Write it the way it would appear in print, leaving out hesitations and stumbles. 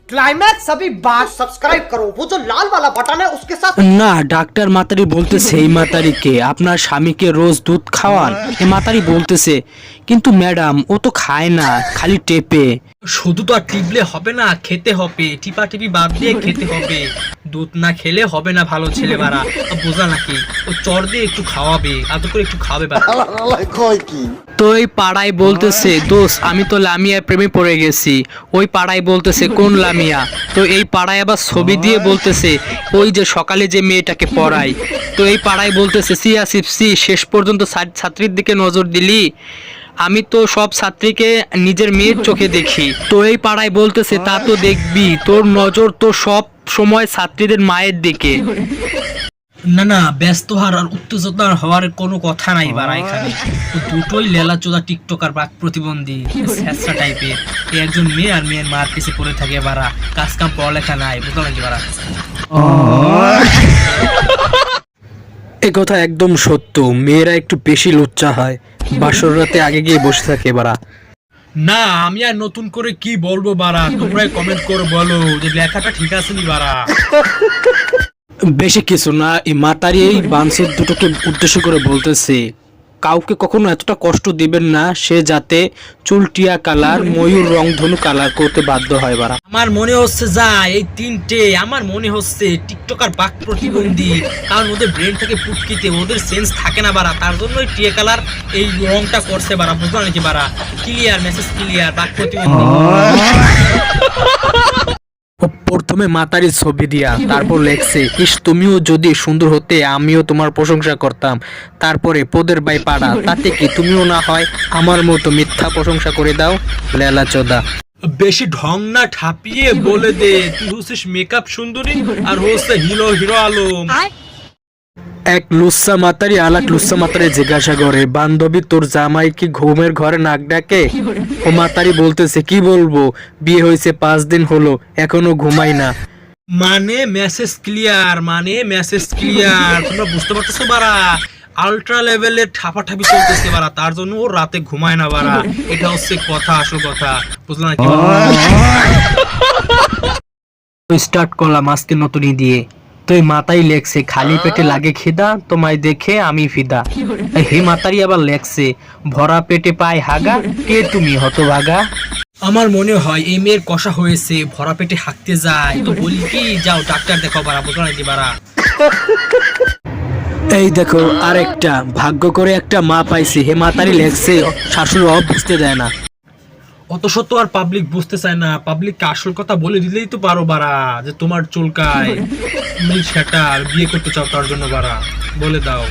Climax अभी बात। Subscribe करो, वो जो लाल वाला बटन है उसके साथ। না ডাক্তার মাতারি বলতেছে এই মাতারিকে আপনার স্বামীকে রোজ দুধ খাওয়ান। এই মাতারি বলতেছে কিন্তু ম্যাডাম ও তো খায় না, খালি টেপে। শুধু তো আর টিপলে হবে না, খেতে হবে, টিপা টিপি বাদ দিয়ে খেতে হবে। দুধ না খেলে হবে না ভালো ছেলে বাড়া, বোঝা নাকি? ও চর দিয়ে একটু খাওয়াবে, আদ করে একটু খাওয়াবে বাড়া। তো এই পাড়ায় বলতেছে দোষ আমি তো লামিয়ার প্রেমে পড়ে গেছি। ওই পাড়ায় বলতেছে কোন লামিয়া? তো এই পাড়ায় আবার ছবি দিয়ে বলতেছে ওই যে সকালে যে মেয়েটাকে পড়ায়। তো এই পাড়ায় বলতেছে সি আসিফ সি, শেষ পর্যন্ত ছাত্রীর দিকে নজর দিলি। আমি তো সব ছাত্রীকে নিজের মেয়ের চোখে দেখি। তো এই পাড়ায় বলতেছে তা তো দেখবি, তোর নজর তো সব সময় ছাত্রীদের মায়ের দিকে। না না, ব্যস্ত হওয়ার আর উত্তেজনার হওয়ার কোনো কথা নাই বাড়া এখানে। দুটোই লেলা চোদা টিকটকার বাক প্রতিবন্ধী স্যাঁচড়া টাইপের। একজন মেয়ে আর মেয়ের মার পিছে পড়ে থাকে বাড়া, কাজ কাম পড়ালেখা নাই, বুঝতে নাকি বাড়া? এ কথা একদম সত্য, মেয়েরা একটু বেশি লুচ্চা হয়, বাসর রাতে আগে গিয়ে বসে থাকে বাড়া। না আমি আর নতুন করে কি বলবো বাড়া, তোমরাই কমেন্ট করে বলো যে লেখাটা ঠিক আছে নি বাড়া। বেশি কিছু না, এই মাতারি এই বানসুর দুটোকে উদ্দেশ্য করে বলতেছে কাউকে কখনো এতটা কষ্ট দিবেন না সে যাতে চুলটিয়া কালার ময়ূর রংধনু কালার করতে বাধ্য হয় বাড়া। আমার মনে হচ্ছে যা এই তিনটে আমার মনে হচ্ছে টিকটকার বাক প্রতিবন্ধী, কারণ ওদের ব্রেন থেকে পুটকিতে ওদের সেন্স থাকে না বাড়া, তার জন্যই টিয়া কালার এই রংটা করছে বাড়া, বুঝলো নাকি বাড়া? ক্লিয়ার মেসেজ ক্লিয়ার, বাক প্রতিবন্ধী। প্রথমে মাতারির ছবি দিয়া তারপর লেখছে ইস তুমিও যদি সুন্দর হতে আমিও তোমার প্রশংসা করতাম। তারপরে পদের বাই পাড়া, তাতে কি তুমিও না হয় আমার মতো মিথ্যা প্রশংসা করে দাও লেলা চোদা। বেশি ঢং না ঠাপিয়ে বলে দে তুই হচ্ছিস মেকআপ সুন্দরী আর হচ্ছে হিরো হিরো আলম। এক লুচ্চা মাতারি আলাক লুচ্চা মাতারি জিজ্ঞাসা করে বান্ধবী তোর জামাই কি ঘুমের ঘরে নাক ডাকে? ও মাতারি বলতেছে কি বলবো, বিয়ে হয়েছে 5 দিন হলো এখনো ঘুমাই না। মানে মেসেজ ক্লিয়ার, মানে মেসেজ ক্লিয়ার, তোমরা বুঝতে পারতেছো বাড়া? আলট্রা লেভেলের ঠাপাঠাপি চলতেছে বাড়া, তার জন্য ও রাতে ঘুমায় না বাড়া। এটা হচ্ছে কথা, আসল কথা, বুঝলা নাকি? স্টার্ট করলাম আজকে নতুনই দিয়ে। তো এই মাতাই লেখছে খালি পেটে লাগে খিদা তোমায় দেখে আমি ফিদা। হে মাতারি আবার লেখছে ভরা পেটে পায় হাগা, কে তুমি হতভাগা? আমার মনে হয় এই মেয়ের কষা হয়েছে, ভরা পেটে হাঁকতে যায়। তো বলি কি যাও ডাক্তার দেখো বাড়া, বুঝলো নাকি বাড়া? এই দেখো আরেকটা, ভাগ্য করে একটা মা পাইছি। হে মাতারি লেখছে শাশুড়ি অভাব বুঝতে দেয় না। অত সত্য আর পাবলিক বুঝতে চায় না, পাবলিককে আসল কথা বলে দিলেই তো পারো বাড়া যে তোমার চুলকায়, তুমি সেটা বিয়ে করতে চাও তার জন্য বাড়া, বলে দাও।